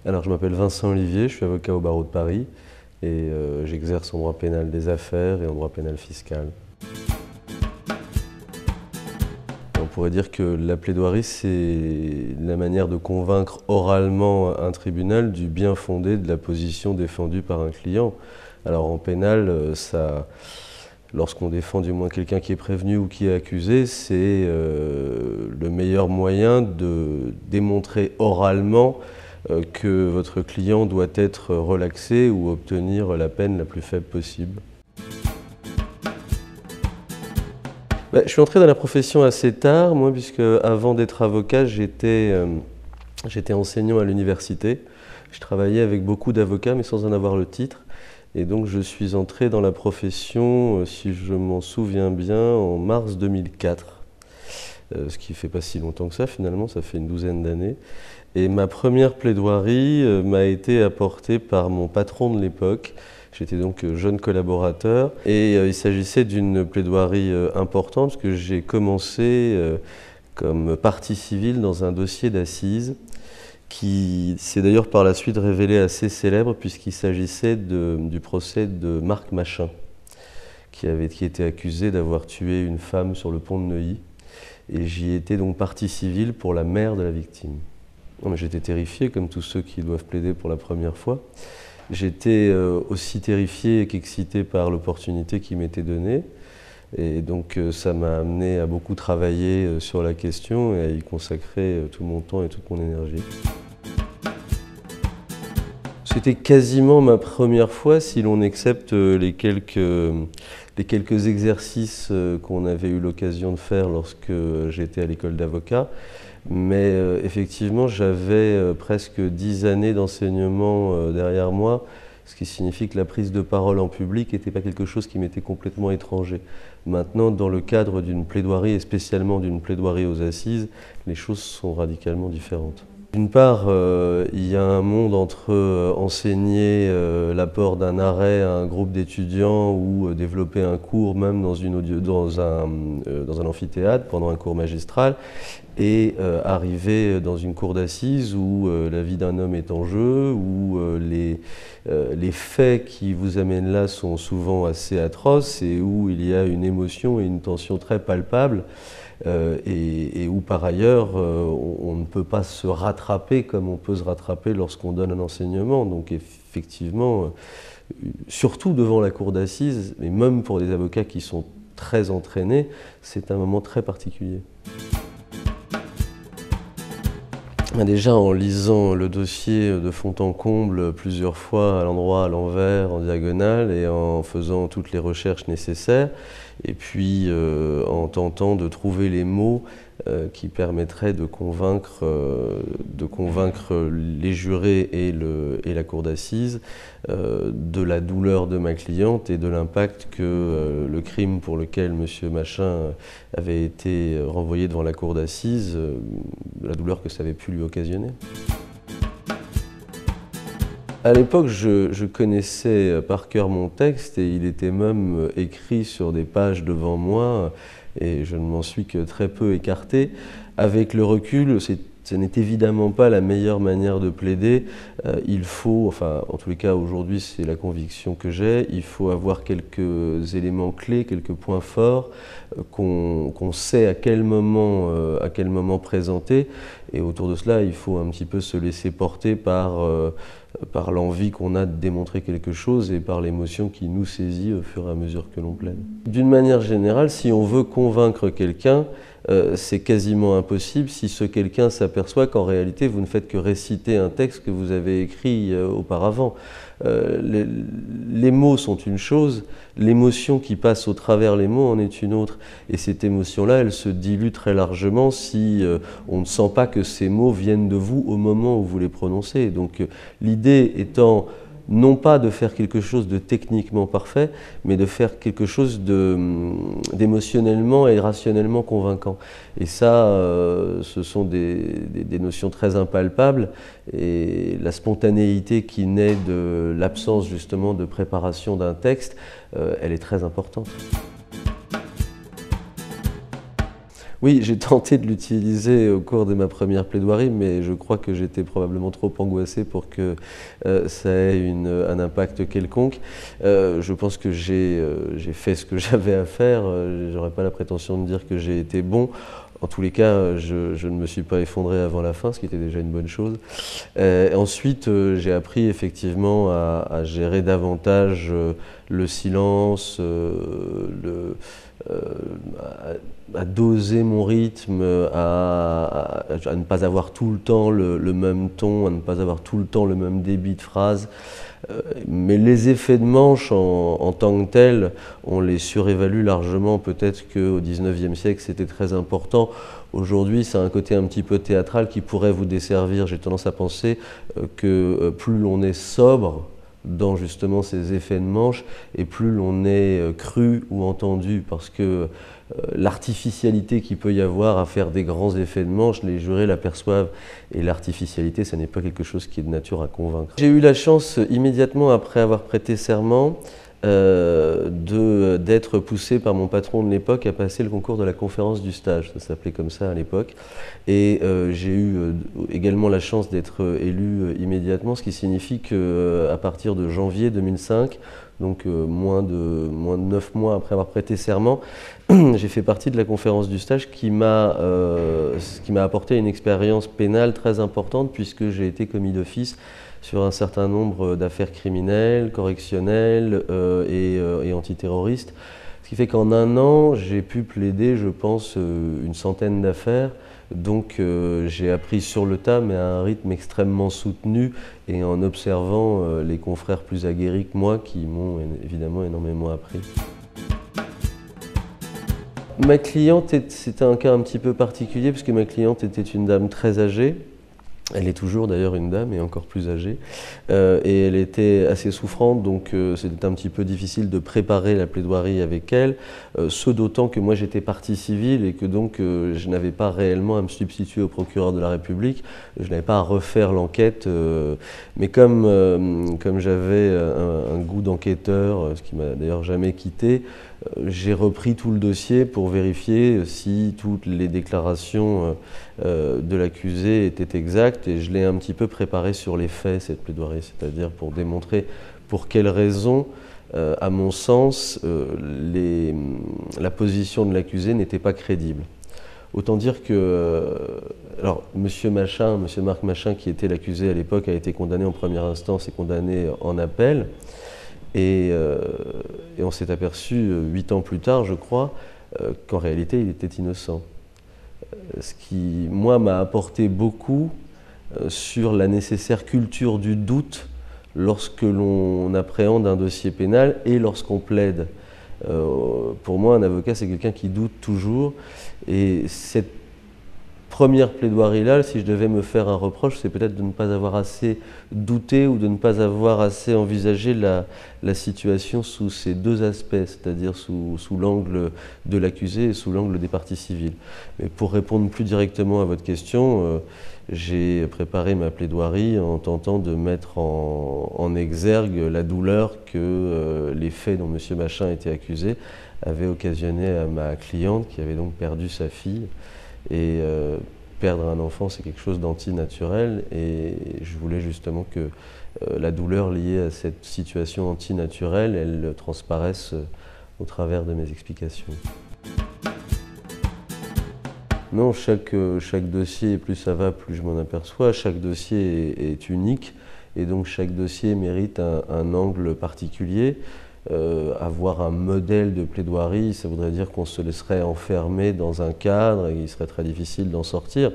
Alors, je m'appelle Vincent Olivier, je suis avocat au barreau de Paris et j'exerce en droit pénal des affaires et en droit pénal fiscal. On pourrait dire que la plaidoirie, c'est la manière de convaincre oralement un tribunal du bien fondé de la position défendue par un client. Alors en pénal, lorsqu'on défend du moins quelqu'un qui est prévenu ou qui est accusé, c'est le meilleur moyen de démontrer oralement que votre client doit être relaxé ou obtenir la peine la plus faible possible. Je suis entré dans la profession assez tard, moi, puisque avant d'être avocat, j'étais enseignant à l'université. Je travaillais avec beaucoup d'avocats, mais sans en avoir le titre. Et donc je suis entré dans la profession, si je m'en souviens bien, en mars 2004. Ce qui ne fait pas si longtemps que ça, finalement, ça fait une douzaine d'années. Et ma première plaidoirie m'a été apportée par mon patron de l'époque. J'étais donc jeune collaborateur et il s'agissait d'une plaidoirie importante parce que j'ai commencé comme partie civile dans un dossier d'assises qui s'est d'ailleurs par la suite révélé assez célèbre puisqu'il s'agissait du procès de Marc Machin qui était accusé d'avoir tué une femme sur le pont de Neuilly. Et j'y étais donc partie civile pour la mère de la victime. J'étais terrifié comme tous ceux qui doivent plaider pour la première fois. J'étais aussi terrifié qu'excité par l'opportunité qui m'était donnée. Et donc ça m'a amené à beaucoup travailler sur la question et à y consacrer tout mon temps et toute mon énergie. C'était quasiment ma première fois si l'on accepte les quelques exercices qu'on avait eu l'occasion de faire lorsque j'étais à l'école d'avocat. Mais effectivement, j'avais presque 10 années d'enseignement derrière moi, ce qui signifie que la prise de parole en public n'était pas quelque chose qui m'était complètement étranger. Maintenant, dans le cadre d'une plaidoirie, et spécialement d'une plaidoirie aux assises, les choses sont radicalement différentes. D'une part, il y a un monde entre enseigner l'apport d'un arrêt à un groupe d'étudiants ou développer un cours même dans un amphithéâtre pendant un cours magistral et arriver dans une cour d'assises où la vie d'un homme est en jeu, où les faits qui vous amènent là sont souvent assez atroces et où il y a une émotion et une tension très palpable. Et où par ailleurs on ne peut pas se rattraper comme on peut se rattraper lorsqu'on donne un enseignement. Donc effectivement, surtout devant la cour d'assises, et même pour des avocats qui sont très entraînés, c'est un moment très particulier. Déjà en lisant le dossier de fond en comble plusieurs fois à l'endroit, à l'envers, en diagonale et en faisant toutes les recherches nécessaires et puis en tentant de trouver les mots qui permettraient de convaincre les jurés et la cour d'assises de la douleur de ma cliente et de l'impact que le crime pour lequel M. Machin avait été renvoyé devant la cour d'assises, la douleur que ça avait pu lui occasionner. À l'époque, je connaissais par cœur mon texte et il était même écrit sur des pages devant moi et je ne m'en suis que très peu écarté. Avec le recul, ce n'est évidemment pas la meilleure manière de plaider. Il faut, enfin en tous les cas aujourd'hui c'est la conviction que j'ai, il faut avoir quelques éléments clés, quelques points forts qu'on sait à quel moment présenter et autour de cela il faut un petit peu se laisser porter par l'envie qu'on a de démontrer quelque chose et par l'émotion qui nous saisit au fur et à mesure que l'on plaide. D'une manière générale, si on veut convaincre quelqu'un, c'est quasiment impossible si ce quelqu'un s'aperçoit qu'en réalité vous ne faites que réciter un texte que vous avez écrit auparavant. Les mots sont une chose, l'émotion qui passe au travers les mots en est une autre. Et cette émotion-là, elle se dilue très largement si on ne sent pas que ces mots viennent de vous au moment où vous les prononcez. Donc l'idée étant non pas de faire quelque chose de techniquement parfait, mais de faire quelque chose d'émotionnellement et rationnellement convaincant. Et ça, ce sont des notions très impalpables, et la spontanéité qui naît de l'absence justement de préparation d'un texte, elle est très importante. Oui, j'ai tenté de l'utiliser au cours de ma première plaidoirie, mais je crois que j'étais probablement trop angoissé pour que ça ait un impact quelconque. Je pense que j'ai fait ce que j'avais à faire. J'aurais pas la prétention de dire que j'ai été bon. En tous les cas, je ne me suis pas effondré avant la fin, ce qui était déjà une bonne chose. Ensuite, j'ai appris effectivement à gérer davantage le silence, à doser mon rythme, à ne pas avoir tout le temps le même ton, à ne pas avoir tout le temps le même débit de phrase. Mais les effets de manche en tant que tels, on les surévalue largement. Peut-être qu'au XIXe siècle, c'était très important. Aujourd'hui, c'est un côté un petit peu théâtral qui pourrait vous desservir. J'ai tendance à penser que plus l'on est sobre dans justement ces effets de manche, et plus l'on est cru ou entendu, parce que l'artificialité qu'il peut y avoir à faire des grands effets de manche, les jurés l'aperçoivent, et l'artificialité, ça n'est pas quelque chose qui est de nature à convaincre. J'ai eu la chance, immédiatement après avoir prêté serment, d'être poussé par mon patron de l'époque à passer le concours de la conférence du stage, ça s'appelait comme ça à l'époque, et j'ai eu également la chance d'être élu immédiatement, ce qui signifie qu'à partir de janvier 2005, donc moins de 9 mois après avoir prêté serment, j'ai fait partie de la conférence du stage qui m'a apporté une expérience pénale très importante, puisque j'ai été commis d'office sur un certain nombre d'affaires criminelles, correctionnelles et antiterroristes. Ce qui fait qu'en un an, j'ai pu plaider, je pense, une centaine d'affaires. Donc j'ai appris sur le tas, mais à un rythme extrêmement soutenu, et en observant les confrères plus aguerris que moi, qui m'ont évidemment énormément appris. Ma cliente, c'était un cas un petit peu particulier, puisque ma cliente était une dame très âgée. Elle est toujours d'ailleurs une dame, et encore plus âgée, et elle était assez souffrante, donc c'était un petit peu difficile de préparer la plaidoirie avec elle, ce d'autant que moi j'étais partie civile, et que donc je n'avais pas réellement à me substituer au procureur de la République, je n'avais pas à refaire l'enquête, mais comme j'avais un goût d'enquêteur, ce qui m'a d'ailleurs jamais quitté, j'ai repris tout le dossier pour vérifier si toutes les déclarations de l'accusé étaient exactes, et je l'ai un petit peu préparé sur les faits, cette plaidoirie, c'est-à-dire pour démontrer pour quelles raisons, à mon sens, la position de l'accusé n'était pas crédible. Autant dire que, alors, Monsieur Marc Machin, qui était l'accusé à l'époque, a été condamné en première instance et condamné en appel. Et on s'est aperçu 8 ans plus tard, je crois, qu'en réalité il était innocent. Ce qui, moi, m'a apporté beaucoup sur la nécessaire culture du doute lorsque l'on appréhende un dossier pénal et lorsqu'on plaide. Pour moi, un avocat, c'est quelqu'un qui doute toujours, et cette première plaidoirie-là, si je devais me faire un reproche, c'est peut-être de ne pas avoir assez douté, ou de ne pas avoir assez envisagé la situation sous ces deux aspects, c'est-à-dire sous l'angle de l'accusé et sous l'angle des parties civiles. Mais pour répondre plus directement à votre question, j'ai préparé ma plaidoirie en tentant de mettre en exergue la douleur que les faits dont M. Machin était accusé avaient occasionné à ma cliente, qui avait donc perdu sa fille. Et perdre un enfant, c'est quelque chose d'antinaturel, et je voulais justement que la douleur liée à cette situation antinaturelle, elle transparaisse au travers de mes explications. Non, chaque dossier, plus ça va, plus je m'en aperçois, chaque dossier est unique, et donc chaque dossier mérite un angle particulier. Avoir un modèle de plaidoirie, ça voudrait dire qu'on se laisserait enfermer dans un cadre et il serait très difficile d'en sortir.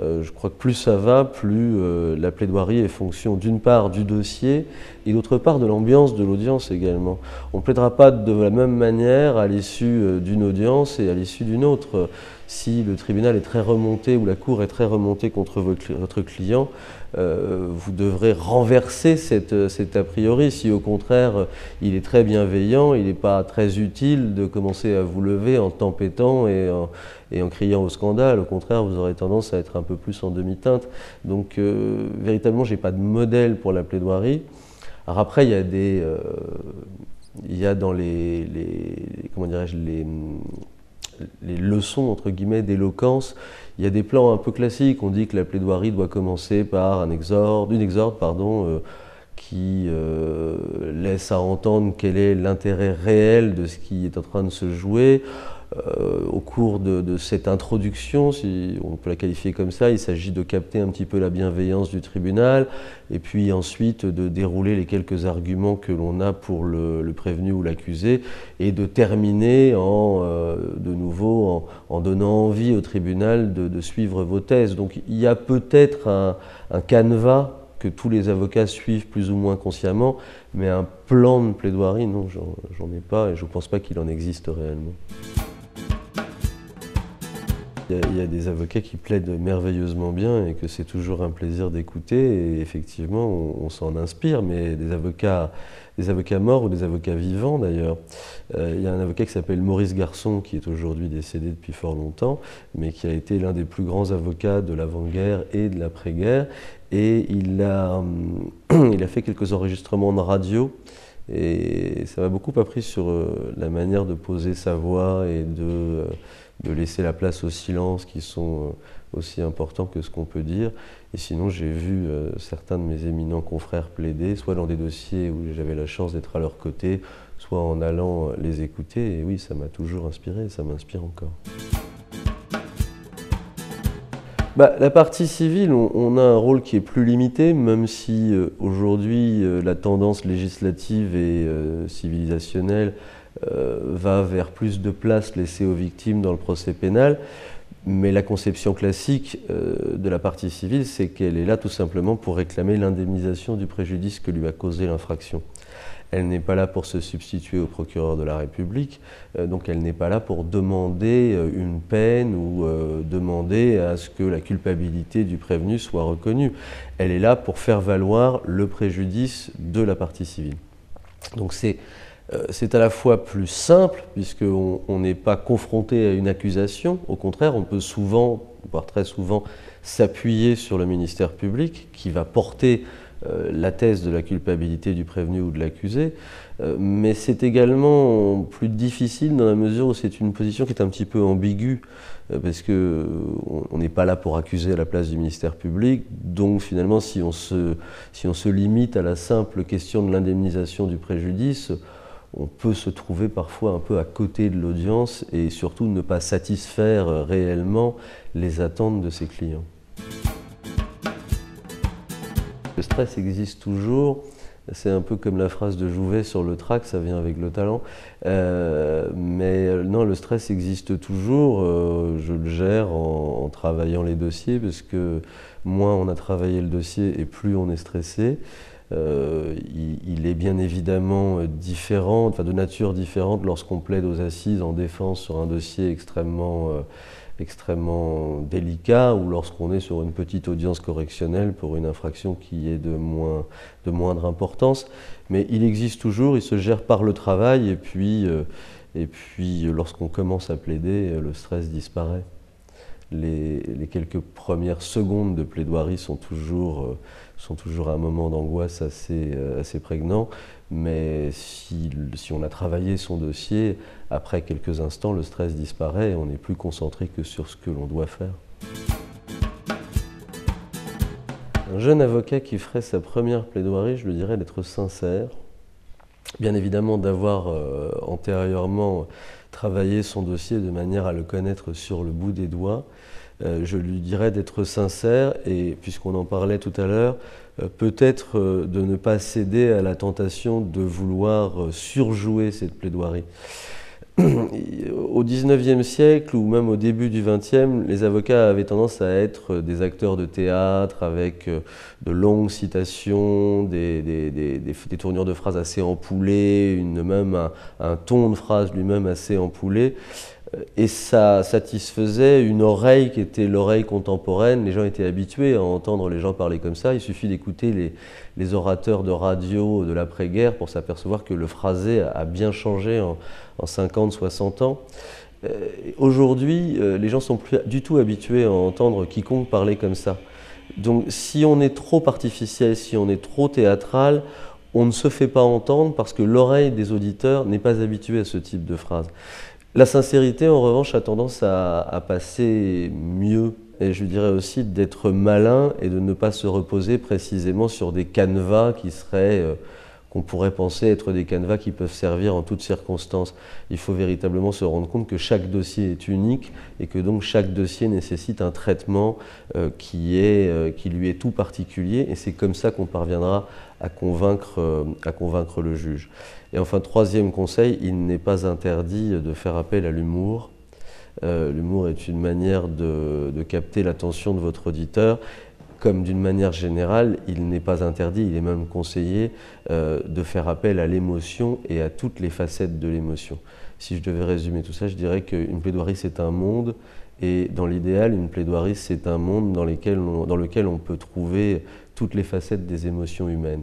Je crois que plus ça va, plus la plaidoirie est fonction d'une part du dossier et d'autre part de l'ambiance de l'audience également. On ne plaidera pas de la même manière à l'issue d'une audience et à l'issue d'une autre. Si le tribunal est très remonté ou la cour est très remontée contre votre client, vous devrez renverser cet a priori. Si au contraire il est très bienveillant, il n'est pas très utile de commencer à vous lever en tempêtant et en criant au scandale. Au contraire, vous aurez tendance à être un peu plus en demi-teinte. Donc véritablement, je n'ai pas de modèle pour la plaidoirie. Alors après, il y a dans comment dirais-je, les leçons entre guillemets d'éloquence. Il y a des plans un peu classiques. On dit que la plaidoirie doit commencer par une exorde, qui laisse à entendre quel est l'intérêt réel de ce qui est en train de se jouer. Au cours de cette introduction, si on peut la qualifier comme ça, il s'agit de capter un petit peu la bienveillance du tribunal et puis ensuite de dérouler les quelques arguments que l'on a pour le prévenu ou l'accusé et de terminer de nouveau en donnant envie au tribunal de suivre vos thèses. Donc il y a peut-être un canevas que tous les avocats suivent plus ou moins consciemment, mais un plan de plaidoirie, non, j'en ai pas et je ne pense pas qu'il en existe réellement. Il y a des avocats qui plaident merveilleusement bien et que c'est toujours un plaisir d'écouter et effectivement on s'en inspire, mais des avocats morts ou des avocats vivants d'ailleurs. Il y a un avocat qui s'appelle Maurice Garçon qui est aujourd'hui décédé depuis fort longtemps, mais qui a été l'un des plus grands avocats de l'avant-guerre et de l'après-guerre et il a fait quelques enregistrements de radio. Et ça m'a beaucoup appris sur la manière de poser sa voix et de laisser la place au silence qui sont aussi importants que ce qu'on peut dire. Et sinon, j'ai vu certains de mes éminents confrères plaider, soit dans des dossiers où j'avais la chance d'être à leur côté, soit en allant les écouter. Et oui, ça m'a toujours inspiré et ça m'inspire encore. La partie civile, on a un rôle qui est plus limité, même si aujourd'hui la tendance législative et civilisationnelle va vers plus de place laissée aux victimes dans le procès pénal. Mais la conception classique de la partie civile, c'est qu'elle est là tout simplement pour réclamer l'indemnisation du préjudice que lui a causé l'infraction. Elle n'est pas là pour se substituer au procureur de la République, donc elle n'est pas là pour demander une peine ou demander à ce que la culpabilité du prévenu soit reconnue. Elle est là pour faire valoir le préjudice de la partie civile. Donc c'est à la fois plus simple, puisqu'on n'est pas confronté à une accusation. Au contraire, on peut souvent, voire très souvent, s'appuyer sur le ministère public qui va porter la thèse de la culpabilité du prévenu ou de l'accusé, mais c'est également plus difficile dans la mesure où c'est une position qui est un petit peu ambiguë, parce qu'on n'est pas là pour accuser à la place du ministère public, donc finalement si on se limite à la simple question de l'indemnisation du préjudice, on peut se trouver parfois un peu à côté de l'audience et surtout ne pas satisfaire réellement les attentes de ses clients. Le stress existe toujours, c'est un peu comme la phrase de Jouvet sur le trac, ça vient avec le talent, mais non, le stress existe toujours, je le gère en travaillant les dossiers, parce que moins on a travaillé le dossier et plus on est stressé. Il est bien évidemment différent, enfin de nature différente lorsqu'on plaide aux assises en défense sur un dossier extrêmement délicat ou lorsqu'on est sur une petite audience correctionnelle pour une infraction qui est de moindre importance. Mais il existe toujours, il se gère par le travail et puis lorsqu'on commence à plaider, le stress disparaît. Les quelques premières secondes de plaidoirie sont toujours un moment d'angoisse assez prégnant, mais si on a travaillé son dossier, après quelques instants, le stress disparaît et on n'est plus concentré que sur ce que l'on doit faire. Un jeune avocat qui ferait sa première plaidoirie, je lui dirais d'être sincère, bien évidemment d'avoir antérieurement travaillé son dossier de manière à le connaître sur le bout des doigts. Je lui dirais d'être sincère et, puisqu'on en parlait tout à l'heure, peut-être de ne pas céder à la tentation de vouloir surjouer cette plaidoirie. Au XIXe siècle ou même au début du XXe, les avocats avaient tendance à être des acteurs de théâtre avec de longues citations, des tournures de phrases assez empoulées, même un ton de phrase lui-même assez empoulé. Et ça satisfaisait une oreille qui était l'oreille contemporaine. Les gens étaient habitués à entendre les gens parler comme ça. Il suffit d'écouter les orateurs de radio de l'après-guerre pour s'apercevoir que le phrasé a bien changé en 50, 60 ans. Aujourd'hui, les gens ne sont plus du tout habitués à entendre quiconque parler comme ça. Donc si on est trop artificiel, si on est trop théâtral, on ne se fait pas entendre parce que l'oreille des auditeurs n'est pas habituée à ce type de phrase. La sincérité, en revanche, a tendance à passer mieux. Et je dirais aussi d'être malin et de ne pas se reposer précisément sur des canevas qui seraient, qu'on pourrait penser être des canevas qui peuvent servir en toutes circonstances. Il faut véritablement se rendre compte que chaque dossier est unique et que donc chaque dossier nécessite un traitement qui lui est tout particulier, et c'est comme ça qu'on parviendra à convaincre le juge. Et enfin, troisième conseil, il n'est pas interdit de faire appel à l'humour. L'humour est une manière de capter l'attention de votre auditeur. Comme d'une manière générale, il n'est pas interdit, il est même conseillé de faire appel à l'émotion et à toutes les facettes de l'émotion. Si je devais résumer tout ça, je dirais qu'une plaidoirie, c'est un monde, et dans l'idéal, une plaidoirie, c'est un monde dans lequel on peut trouver toutes les facettes des émotions humaines.